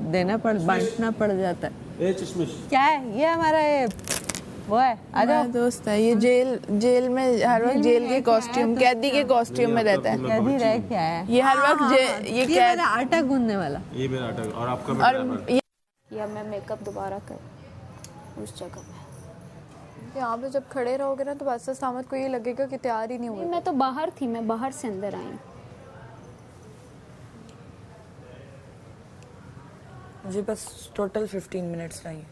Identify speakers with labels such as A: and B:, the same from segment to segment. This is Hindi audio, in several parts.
A: देना बांटना पड़ जाता है।
B: चश्मिश
A: क्या है ये? हमारा ये वो है,
C: मेरा दोस्त है ये, जेल में हर वक्त जेल के कॉस्ट्यूम, कैदी के कॉस्ट्यूम में रहता है।
A: कैदी रह क्या है
C: ये हर वक्त
A: ये मेरा आटा गूंदने वाला।
B: ये मेरा आटा और आपका
C: और
D: या मैं मेकअप दोबारा कर उस जगह पे।
E: यहाँ पे जब खड़े रहोगे ना तो बादशाह सामत को ये लगेगा कि तैयार ही नहीं हुए।
D: मैं तो बाहर थी, मैं बाहर से अंदर आई।
F: मुझे बस टोटल 15 मिनट्स चाहिए।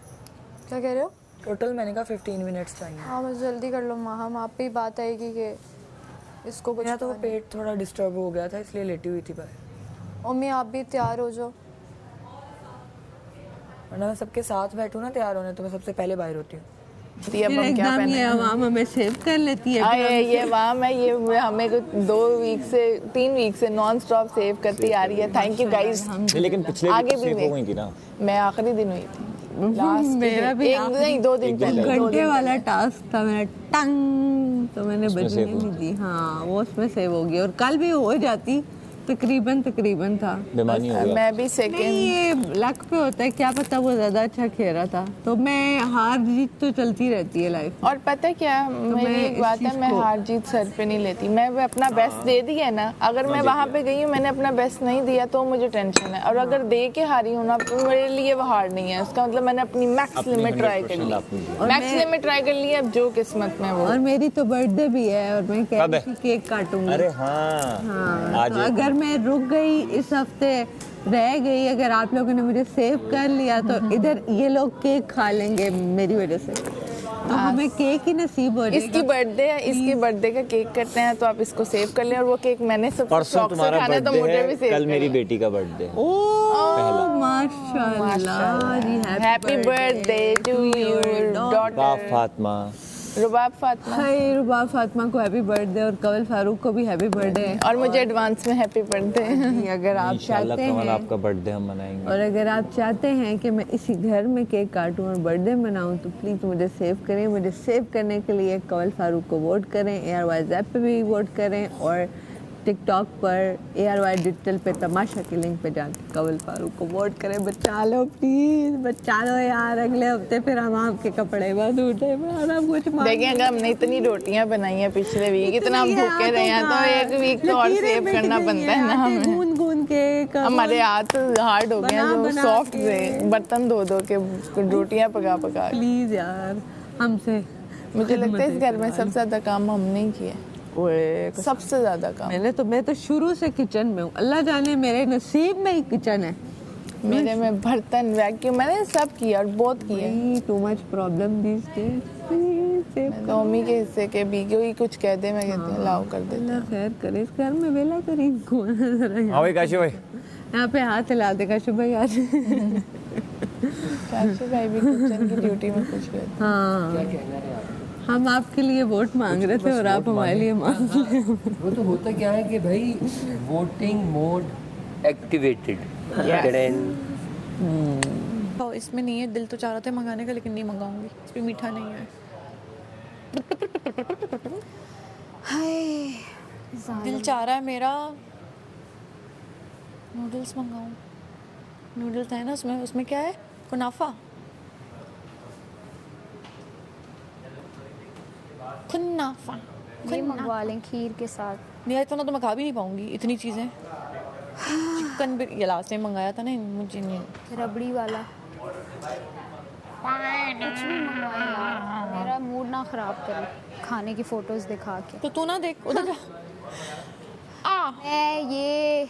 E: क्या कह रहे हो?
F: टोटल मैंने कहा 15 मिनट्स चाहिए।
E: हाँ बस जल्दी कर लो माँ, हम आप पे ही बात आएगी कि इसको कुछ।
F: मेरा तो पेट थोड़ा डिस्टर्ब हो गया था इसलिए लेटी हुई थी बाहर।
E: मम्मी आप भी तैयार हो जाओ,
F: वरना मैं सबके साथ बैठूं ना तैयार होने तो मैं सबसे पहले बाहर होती हूँ।
C: अब हम क्या
A: एकदम ये आवाम हमें सेव कर लेती है।
C: ये वाम है, ये हमें 3 वीक से नॉन स्टॉप सेव करती आ रही है। Thank you guys.
G: लेकिन पिछले
C: आगे भी
G: हो गई थी ना।
C: मैं आखिरी दिन हुई थी,
A: मेरा भी
C: नहीं 2 दिन पहले।
A: घंटे वाला टास्क था मेरा, टंग तो मैंने बजने नहीं दी। हाँ वो उसमें सेव हो गई और कल भी हो जाती, तकरीबन था।
C: मैं भी सेकंड।
A: ये लक पे होता है, क्या पता वो ज्यादा अच्छा खेला था। तो मैं हार जीत तो चलती रहती है लाइफ।
C: और पता क्या मेरी एक बात है, मैं हार जीत सर पे नहीं लेती। मैं अपना बेस्ट दे दिया है ना, अगर मैं वहाँ पे गई हूँ मैंने अपना बेस्ट नहीं दिया तो मुझे टेंशन है। और अगर दे के हारी हूँ ना तो मेरे लिए वो हार नहीं है। उसका मतलब मैंने अपनी मैक्स लिमिट ट्राई कर ली, मैक्स लिमिट ट्राई कर ली। अब जो किस्मत में वो।
A: और मेरी तो बर्थडे भी है और मैं कह रही थी केक काटूंगी।
G: अरे हाँ,
A: तो अगर मैं रुक गई इस हफ्ते, रह गई, अगर आप लोगों ने मुझे सेव कर लिया तो इधर ये लोग केक खा लेंगे मेरी वजह से। तो हमें केक ही नसीब हो जाएगा।
C: इसकी बर्थडे है, इसकी बर्थडे का केक करते हैं तो आप इसको सेव कर लें। और वो केक मैंने सब
G: परसों तुम्हारा
C: खाना तो मुझे भी सेव।
G: कल मेरी बेटी का बर्थडे है।
A: ओह माशाल्लाह जी,
C: happy birthday to your daughter
G: Fatima.
C: Rubab Fatima.
A: Hi Rubab Fatima को हैप्पी बर्थडे और कवल फारूक को भी हैप्पी बर्थडे।
C: और मुझे एडवांस में हैप्पी बर्थडे।
A: अगर आप चाहते हैं
G: आपका बर्थडे हम मनाएंगे।
A: और अगर आप चाहते हैं कि मैं इसी घर में केक काटूं और बर्थडे मनाऊं तो प्लीज़ मुझे सेव करें। मुझे सेव करने के लिए कवल फारूक को वोट करें, ARY ऐप पे भी वोट करें और टिकटॉक पर ARY डिजिटल पे तमाशा की लिंक पे जाकर कवल फारूक को वोट करें। बचा लो प्लीज, बचा लो यार। अगले हफ्ते फिर हम आपके कपड़े बंद उठे कुछ
C: देखिए। अगर हमने इतनी रोटियां बनाई हैं पिछले वीक, इतना हम भूखे रहे हैं तो एक वीक तो और सेव करना बनता है ना हमें।
A: गूंद के
C: हमारे हाथ हार्ड हो गए हैं जो सॉफ्ट से बर्तन धो के रोटियां पका।
A: प्लीज यार हमसे।
C: मुझे लगता है इस घर में सबसे ज्यादा काम हमने ही किया, सबसे ज्यादा काम।
A: मैं तो शुरू से किचन में हूँ। अल्लाह जाने मेरे नसीब में ही किचन है।
C: मेरे में बर्तन वैक्यूम मैंने सब किया और बहुत किया।
A: Too much problem this days.
C: तो मम्मी के हिस्से के भी कोई कुछ कह दे, मैं कहती हूँ लाओ कर देते हैं।
A: खैर करे, इस घर में वेला करी को
G: हाँ भाई काशी भाई
A: यहाँ पे हाथ हिला दे। काशी भाई आज
C: काशी भाई भी किचन की ड्यूटी में कुछ गए।
A: हाँ हम आपके लिए वोट मांग रहे थे और आप हमारे लिए मांग रहे।
H: वो तो होता क्या है कि भाई वोटिंग मोड एक्टिवेटेड।
E: इसमें नहीं है, दिल तो चाह रहा था मंगाने का लेकिन नहीं मंगाऊंगी, इसमें मीठा नहीं है। हाय दिल चाह रहा है मेरा नूडल्स मंगाऊं। नूडल्स है ना उसमें क्या है? कुनाफा
D: ये मंगवा लें खीर के साथ।
E: नहीं इतना तो मैं खा भी नहीं पाऊंगी इतनी चीज़ें। चिकन भी ये लास्ट टाइम मंगाया था ना, मुझे नहीं।
D: रबड़ी वाला कुछ भी मंगवाए यार, मेरा मूड ना खराब करे खाने की फोटोज दिखा के।
E: तो तू ना देख उधर।
D: मैं ये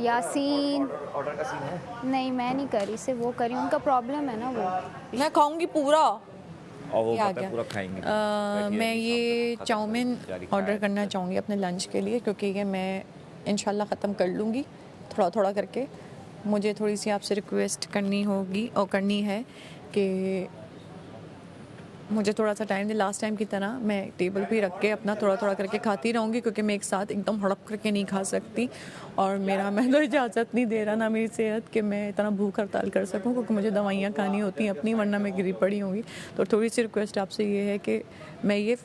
D: यासीन ऑर्डर का सीन है। नहीं मैं नहीं करी, सिर्फ वो करी, उनका प्रॉब्लम है ना वो।
E: मैं खाऊंगी पूरा
G: और वो
E: पता
G: पूरा खाएंगे।
E: मैं ये चाउमीन ऑर्डर करना चाहूँगी अपने लंच के लिए, क्योंकि ये मैं इंशाल्लाह ख़त्म कर लूँगी थोड़ा थोड़ा करके। मुझे थोड़ी सी आपसे रिक्वेस्ट करनी होगी और करनी है कि मुझे थोड़ा सा टाइम दे। लास्ट टाइम की तरह मैं टेबल पे रख के अपना थोड़ा थोड़ा करके खाती रहूँगी, क्योंकि मैं एक साथ एकदम हड़प करके नहीं खा सकती। और मैं तो इजाज़त नहीं दे रहा ना मेरी सेहत कि मैं इतना भूख हड़ताल कर सकूँ, क्योंकि मुझे दवाइयाँ खानी होती हैं अपनी, वरना मैं गिरी पड़ी होंगी। तो थोड़ी सी रिक्वेस्ट आपसे ये है कि मैं ये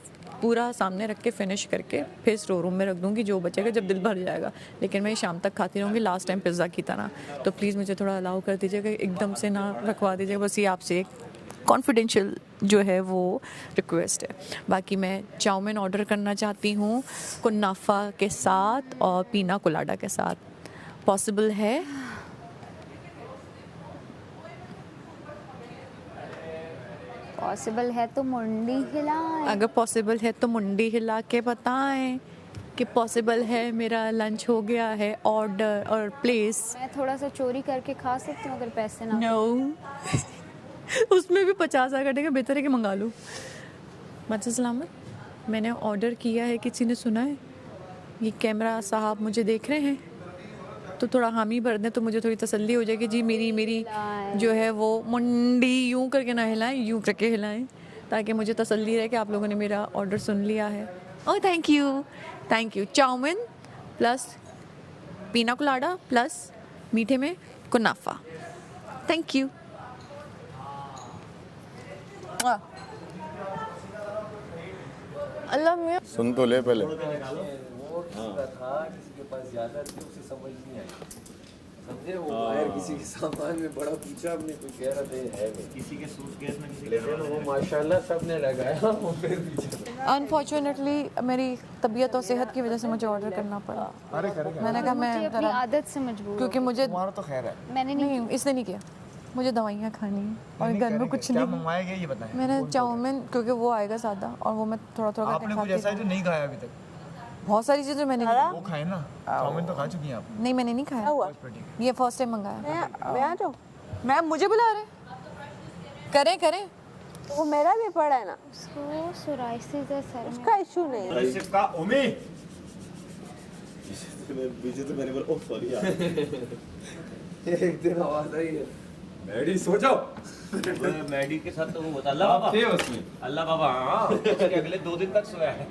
E: पूरा सामने रख के फिनिश करके फिर स्टोर रूम में रख दूँगी, जो बचेगा जब दिल भर जाएगा। लेकिन मैं शाम तक खाती रहूँगी लास्ट टाइम पिज़्ज़ा की तरह। तो प्लीज़ मुझे थोड़ा अलाउ कर दीजिएगा, एकदम से ना रखवा दीजिएगा। बस ये आपसे एक कॉन्फिडेंशियल जो है वो रिक्वेस्ट है। बाकी मैं चाउमीन ऑर्डर करना चाहती हूँ कुनाफा के साथ और पीना कोलाडा के साथ। पॉसिबल है?
D: पॉसिबल है तो मुंडी हिलाएं।
E: अगर पॉसिबल है तो मुंडी हिला के बताएं कि पॉसिबल है, मेरा लंच हो गया है ऑर्डर और प्लेस।
D: मैं थोड़ा सा चोरी करके खा सकती हूँ अगर पैसे ना
E: नो उसमें भी 50,000 कटेगा, बेहतर है कि मंगा लो। बच्चा सलामत, मैंने ऑर्डर किया है, किसी ने सुना है? ये कैमरा साहब मुझे देख रहे हैं तो थोड़ा हामी भर दें तो मुझे थोड़ी तसल्ली हो जाएगी। जी मेरी जो है वो मुंडी यूं करके ना हिलाएं, यूं करके हिलाएं, ताकि मुझे तसल्ली रहे कि आप लोगों ने मेरा ऑर्डर सुन लिया है। Oh thank you. Chowmein plus pina colada plus मीठे में कुनाफा। Thank you. अल्लाह मियां
B: सुन तो ले पहले।
H: समझे वो बाहर किसी के सामान में बड़ा पूछा, आपने कोई कह रहा था है नहीं, किसी के सूटकेस में किसी लेकिन वो माशाल्लाह सबने लगाया वो फिर पीछे।
E: अनफॉर्चुनेटली मेरी तबीयत और सेहत की वजह से मुझे ऑर्डर करना पड़ा। मैंने कहा मैं
D: अपनी आदत से मजबूर
E: क्योंकि मुझे
F: तो खैर है,
D: मैंने नहीं
E: इसने नहीं किया, मुझे दवाइयाँ खानी है और घर में कुछ नहीं।
F: मंगवाया ये बताएं।
E: मैंने चाउमीन क्योंकि वो आएगा सादा और वो मैं थोड़ा थोड़ा
F: आपने कुछ ऐसा है जो नहीं खाया अभी तक?
E: बहुत सारी चीज़ें मैंने
F: वो खाए ना, चाउमीन तो खा चुकी हैं आप।
E: नहीं, मैंने नहीं खाया, ये फर्स्ट टाइम मंगाया।
A: मैं आ जाऊँ?
E: मैम मुझे बुला रहे, करें
A: वो मेरा भी पड़ा है ना,
D: उसको सोराइसिस है सर में।
A: उसका इशू नहीं है।
I: इसका उम्मी पीछे तो मेरे पर ओह सॉरी यार
H: एक दिन आवाज आई है,
I: मैडी सो जाओ। मैडी के साथ तो वो बता अल्लाह बाबा थे उसमें, अल्लाह बाबा हाँ उसके अगले 2 दिन तक सोया है।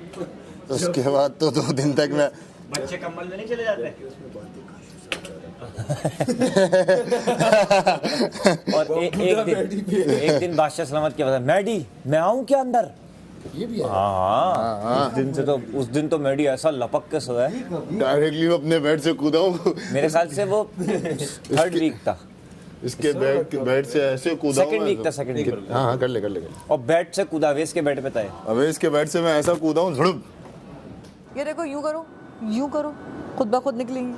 B: उसके बाद तो 2 दिन तक मैं
I: बच्चे कम्बल में नहीं चले जाते।
G: और एक दिन बादशाह सलामत क्या बता, मैडी मैं आऊँ क्या अंदर?
B: ये भी है।
G: हाँ उस दिन तो मैडी ऐसा लपक के सोया है,
B: डायरेक्टली अपने बेड से कूदा हूँ।
G: मेरे ख्याल से वो 3rd वीक था।
B: इसके बेड से ऐसे कूदा हूँ।
G: 2nd वीक था, 2nd वीक।
B: हाँ कर ले
G: और बेड से कूदा, अवेश के बेड पे था।
B: अवेश के बेड से मैं ऐसा कूदा हूँ झुड़ुप।
E: ये देखो, यूं करो खुद ब खुद निकलेंगी।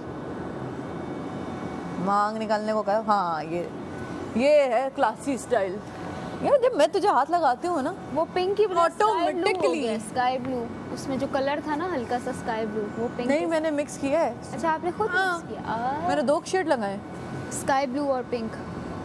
E: मांग निकालने को कहा। हाँ ये है क्लासी स्टाइल। यार जब मैं तुझे हाथ लगाती हूँ ना,
D: वो पिंक ही
E: ऑटोमेटिकली
D: स्काई ब्लू, उसमें जो कलर था ना हल्का सा स्काई ब्लू, वो पिंक।
E: नहीं मैंने मिक्स किया है।
D: अच्छा आपने खुद मिक्स किया?
E: मैंने 2 शेड लगाए,
D: स्काई ब्लू और पिंक।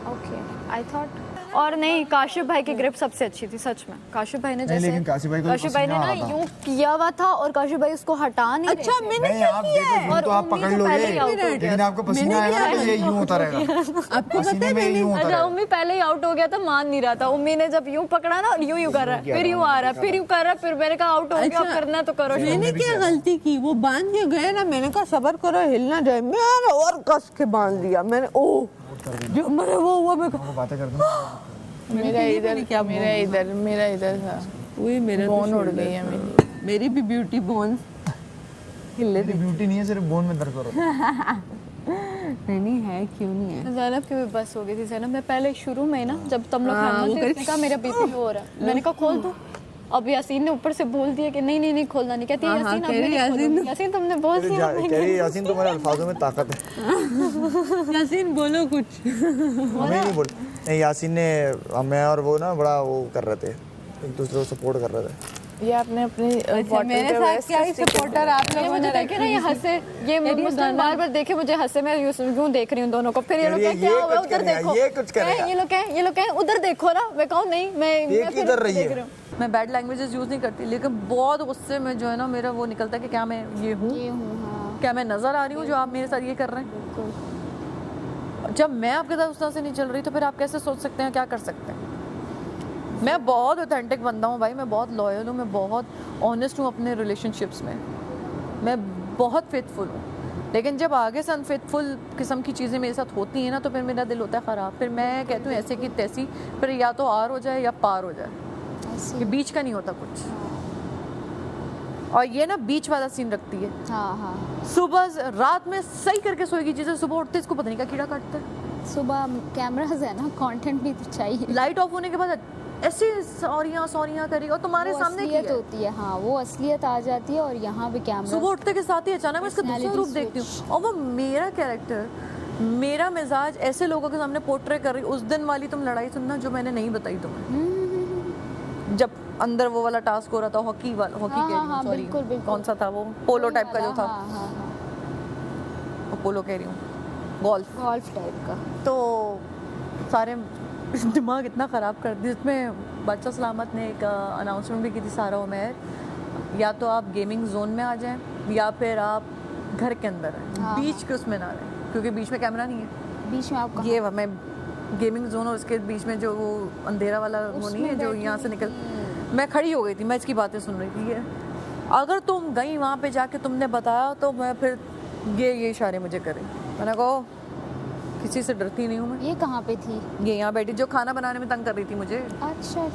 D: Okay I thought. और नहीं, काशिफ भाई की ग्रिप सबसे अच्छी थी सच में। काशिफ भाई ने जैसे काशिफ भाई ने ना यूं किया हुआ था और काशिफ भाई उसको हटा नहीं रहे थे।
E: अच्छा मैंने क्या किया है?
F: और तो आप पकड़ लोगे, लेकिन आपको पसीना आएगा तो ये यूं होता रहेगा।
E: आपको पता है मैंने
D: अच्छा उम्मी पहले ही आउट हो गया था, मान नहीं रहा था। उम्मी ने जब यूं पकड़ा ना, यूं कर रहा है, फिर यूं आ रहा है, फिर यूं कर रहा है, फिर मैंने कहा आउट हो गया, अब करना तो करो।
A: मैंने क्या गलती की? वो बांध के गए ना, मैंने कहा सबर करो हिलना जाए, मैंने और कस के बांध दिया। मैंने ओ जो मेरे वो हुआ, मैं
F: बातें कर दूं।
C: मेरा इधर था,
A: वही मेरा
C: बोन उड़ गई है
A: मेरी भी ब्यूटी बोन्स हिले थे।
F: ब्यूटी नहीं है, सिर्फ बोन में दर्द हो रहा है।
A: नहीं है, क्यों नहीं है?
D: ज़ैनब की भी बस हो गई थी। ज़ैनब मैं पहले शुरू में ना, जब तुम लोग खाना थे, उसने कहा मेरा बीपी हो रहा है। मैंने कहा खोल दूं? अब यासीन ने ऊपर से बोल दिया कि नहीं खोलना नहीं। कहती है यासीन तुमने बोल दिया।
F: यासीन तुम्हारे अल्फाजों में ताकत है।
A: यासीन बोलो कुछ।
F: हमें नहीं बोल। नहीं यासीन ने, मैं और वो ना बड़ा वो कर रहे थे, एक दूसरे को सपोर्ट कर रहे थे।
C: ये आपने अपने
A: मेरे साथ क्या ही सपोर्टर आप लोगों ने
D: देखे ना, ये हंसे, ये मुझे बार देखे, मुझे हंसे, मैं यूं देख रही हूं दोनों को। फिर ये लोग क्या हुआ, उधर देखो,
F: ये कुछ करेगा,
D: ये लोग कहें उधर देखो ना। मैं कहूं नहीं, मैं फिर
F: इधर रही
D: देख
F: है।
D: रही हूं।
E: मैं बैड लैंग्वेजेस यूज़ नहीं करती, लेकिन बहुत गुस्से में जो है ना मेरा वो निकलता है कि क्या मैं ये हूँ,
D: हाँ।
E: क्या मैं नज़र आ रही हूँ जो आप मेरे साथ ये कर रहे हैं? जब मैं आपके साथ उस तरह से नहीं चल रही तो फिर आप कैसे सोच सकते हैं, क्या कर सकते हैं? मैं बहुत ऑथेंटिक बंदा हूँ भाई, मैं बहुत लॉयल हूँ, मैं बहुत ऑनेस्ट हूँ अपने रिलेशनशिप्स में, मैं बहुत फेथफुल हूँ। लेकिन जब आगे से अनफेथफुल किस्म की चीज़ें मेरे साथ होती हैं ना, तो फिर मेरा दिल होता है ख़राब। फिर मैं कहती हूँ ऐसे की तैसी, फिर या तो आर हो जाए या पार हो जाए, ये बीच का नहीं होता कुछ। और ये ना बीच वाला सीन रखती है।
D: हाँ हाँ,
E: सुबह रात में सही करके सोएगी, चीजें सुबह उठते इसको पता नहीं क्या कीड़ा काटता है।
D: सुबह कैमरास है ना, कंटेंट भी तो चाहिए।
E: लाइट ऑफ होने के बाद ऐसी सॉरियां करेगी और तुम्हारे सामने की है।
D: होती है। हाँ, वो असलियत आ जाती है और यहाँ पे कैमरा।
E: सुबह उठते के साथ ही अचानक मैं इसका दूसरा रूप देखती हूँ और वो मेरा कैरेक्टर, मेरा मिजाज ऐसे लोगों के सामने पोर्ट्रे कर रही। उस दिन वाली तुम लड़ाई सुनना जो मैंने नहीं बताई तुम्हें, जब अंदर वो वाला टास्क हो रहा था, हॉकी कह रही हूँ, सॉरी
D: बिल्कुल।
E: कौन सा था वो, पोलो टाइप का जो था, पोलो कह रही हूँ, गोल्फ
D: टाइप का।
E: तो सारे दिमाग इतना ख़राब कर दिया। इसमें बादशाह सलामत ने एक अनाउंसमेंट भी की थी, सारा उमैर, या तो आप गेमिंग जोन में आ जाएं या फिर आप घर के अंदर हैं, बीच के उसमें ना रहें, क्योंकि बीच में कैमरा नहीं है।
D: बीच में आप
E: ये मैं गेमिंग जोन और उसके बीच में जो वो अंधेरा वाला वो नहीं है जो यहाँ से निकल, मैं खड़ी हो गई थी, मैं इसकी बातें सुन रही थी। ये अगर तुम गई वहाँ पे जाके तुमने बताया तो मैं फिर ये इशारे मुझे करें, मैंने कहा किसी से डरती नहीं हूँ मैं।
D: ये कहाँ पे थी?
E: ये यहाँ बैठी, जो खाना बनाने में तंग कर रही थी मुझे।
D: अच्छा,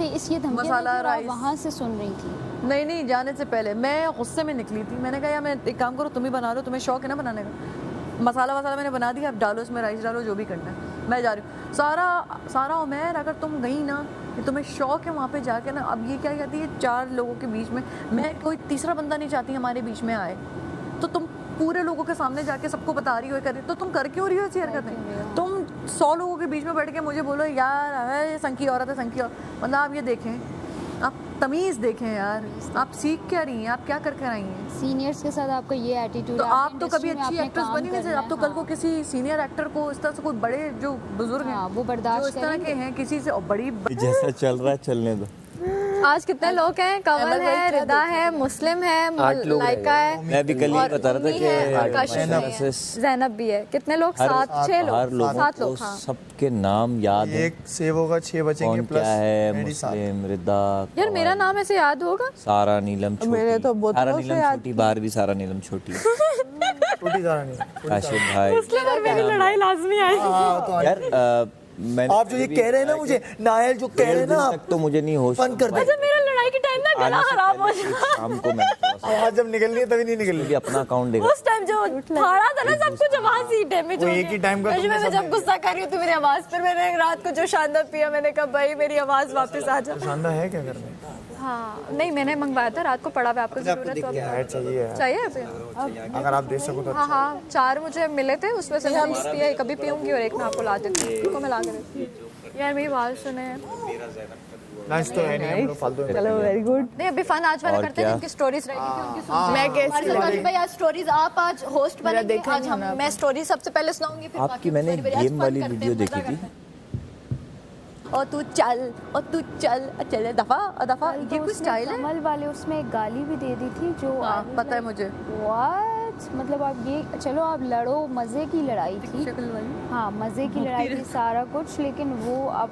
D: इस
E: मसाला राइस
D: वहाँ से सुन रही थी?
E: नहीं, जाने से पहले मैं गुस्से में निकली थी। मैंने कहा यार मैं एक काम करो, तुम ही बना लो, तुम्हें शौक है ना बनाने का। मसाला मैंने बना दिया, अब डालो इसमें राइस डालो, जो भी करना है, मैं जा रही हूँ। सारा उमैर, अगर तुम गई ना, कि तुम्हें शौक है वहाँ पे जाके ना, अब ये क्या कहती है 4 लोगों के बीच में, मैं कोई तीसरा बंदा नहीं चाहती हमारे बीच में आए, तो तुम पूरे लोगों के सामने जाके सबको बता रही हो कर रही, तो तुम कर क्यों रही हो ऐसी हरकतें? तुम 100 लोगों के बीच में बैठ के मुझे बोलो यार ये संकी औरत है, संकी औरत, मतलब आप ये देखें, आप तमीज़ देखें यार, आप सीख क्या रही हैं, आप क्या कर आई हैं?
D: सीनियर्स के साथ आपका ये एटीट्यूड,
E: तो आप तो कभी अच्छी एक्ट्रेस बनी नहीं, आप तो कल को किसी सीनियर एक्टर को इस तरह से, कोई बड़े जो बुजुर्ग हैं
D: वो बर्दाश्त
E: जो इस तरह के हैं, किसी से बड़ी
J: जैसा चल रहा है चलने दो।
K: आज कितने लोग हैं? कमल है, रिदा है, मुस्लिम है, लाइका है,
J: मैं भी कल ही बता रहा था कि
K: ज़ैनब भी है। कितने लोग? 7 लोग, 7 लोग।
J: सबके नाम याद है।
F: एक सेव होगा, 6 बचेंगे प्लस
J: क्या है, मुस्लिम, रिदा,
K: यार मेरा नाम ऐसे याद होगा?
J: सारा नीलम छोटी,
A: मेरे तो
J: सारा नीलम छोटी, बाहर भी सारा नीलम छोटी,
F: छोटी सारा नहीं,
J: काशिफ भाई,
K: मुस्लिम और मेरी लड़ाई लाजमी आई।
J: यार
F: आप जो ये कह रहे हैं ना, मुझे नायल जो कह रहे हैं ना,
J: तो मुझे नहीं होश,
F: बंद कर दे।
K: अच्छा, मेरा लड़ाई के टाइम ना गला खराब हो जाता।
J: शाम को मैं
F: आवाज जब निकलनी है तभी नहीं निकल रही,
J: अपना अकाउंट देगा।
K: उस टाइम जो फाड़ा था ना सब कुछ आवाज ही टाइम में, जो
F: एक ही टाइम का
K: मैं जब गुस्सा कर रही हूँ तो मेरी आवाज, फिर मैंने रात को जो शानदार पिया, मैंने कहा भाई मेरी आवाज वापस आ जा।
F: शानदार है क्या घर में?
K: हाँ नहीं, मैंने मंगवाया था, रात को पड़ा हुआ, आपको जरूरत चाहिए अभी?
F: अगर आप दे सको तो।
K: हाँ, 4 मुझे मिले थे, उसमें से मैं पिया कभी पीऊंगी और एक मैं आपको ला देती हूँ, को मैं ला के। यार मेरी बात सुने,
F: लंच तो है नहीं, हम लोग फालतू में।
A: चलो वेरी गुड।
K: नहीं अभी फन आज वाला करते हैं, जिनकी स्टोरीज रहेगी उनकी सुनते
C: मैं कैसे
K: भाई आज स्टोरीज, आप आज होस्ट बनेंगे, आज मैं स्टोरी सबसे पहले सुनाऊंगी, फिर
J: आपकी मैंने गेम वाली वीडियो देखी थी,
E: और तू चल चल दफा, ये कुछ स्टाइल है।
D: कमल वाले उसमें एक गाली भी दे दी थी जो
E: पता है मुझे।
D: व्हाट, मतलब आप ये चलो आप लड़ो, मजे की लड़ाई थी, हाँ मजे की लड़ाई थी सारा कुछ, लेकिन वो आप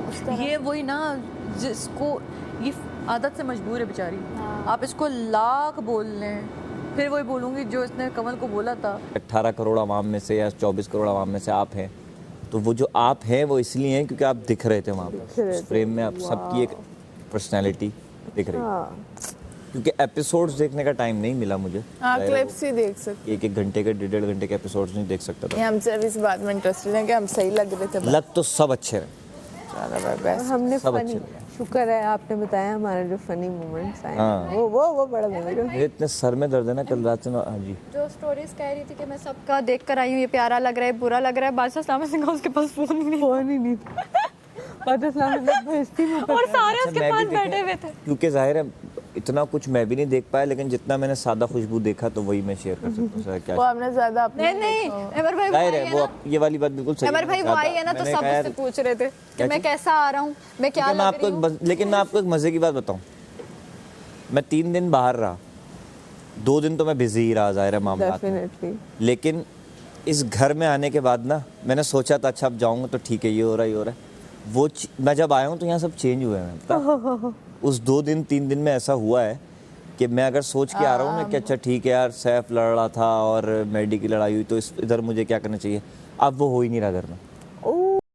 D: उस तरह
E: ये वही ना जिसको ये आदत से मजबूर है बेचारी। आप इसको लाख बोल लें फिर वही बोलूंगी जो इसने कमल को बोला था।
J: 18 करोड़ आवाम में से या 24 करोड़ आवाम में से आप हैं, तो वो जो आप हैं वो इसलिए हैं क्योंकि आप दिख रहे थे वहाँ पर उस फ्रेम में, आप सबकी एक पर्सनैलिटी दिख रही है। क्योंकि एपिसोड्स देखने का टाइम नहीं मिला मुझे,
C: क्लिप्स ही देख सकते,
J: 1-1 घंटे के 1.5 घंटे के एपिसोड्स नहीं देख सकता था।
C: हम सिर्फ इस बात में इंटरेस्टेड हैं कि हम सही लग रहे थे।
J: लग तो सब अच्छे रहे,
A: हमने
J: सब
A: फनी, शुक्र है आपने बताया हमारे जो फनी मोमेंट्स आए, वो बड़ा
J: मेरे इतने सर में दर्द है ना कल रात से। हाँ जी,
K: जो स्टोरीज कह रही थी कि मैं सबका देख कर आई हूँ, ये प्यारा लग रहा है, बुरा लग रहा है, बादशाह सलामत सिंह उसके पास फोन ही नहीं था।
A: बादशाह सलामत
K: और सारे उसके पास बैठे हुए थे।
J: क्योंकि जाहिर है इतना कुछ मैं भी नहीं देख पाया, लेकिन जितना मैंने सादा खुशबू देखा तो वही मैं शेयर कर सकता हूँ। क्या
C: वो हमने ज्यादा
K: नहीं अमर भाई
J: जाहिर है वो ये वाली बात बिल्कुल सही है।
K: अमर भाई वो आई है ना तो सब उससे पूछ रहे थे कि मैं कैसा आ रहा हूँ, मैं क्या लग रही हूँ।
J: लेकिन मैं आपको एक मजे की बात बताऊं, मैं 3 दिन बाहर रहा, 2 दिन तो मैं बिजी ही रहा जाहिर है मामला में, लेकिन इस घर में आने के बाद ना मैंने सोचा था अच्छा अब जाऊंगा तो ठीक है, ये हो रहा है वो मैं जब आया हूँ तो यहाँ सब चेंज हुए हैं। उस 2 दिन 3 दिन में ऐसा हुआ है कि मैं अगर सोच के आ रहा हूँ ना कि अच्छा ठीक है यार सैफ लड़ रहा था और मैडी की लड़ाई हुई तो इधर मुझे क्या करना चाहिए, अब वो हो ही नहीं रहा घर में।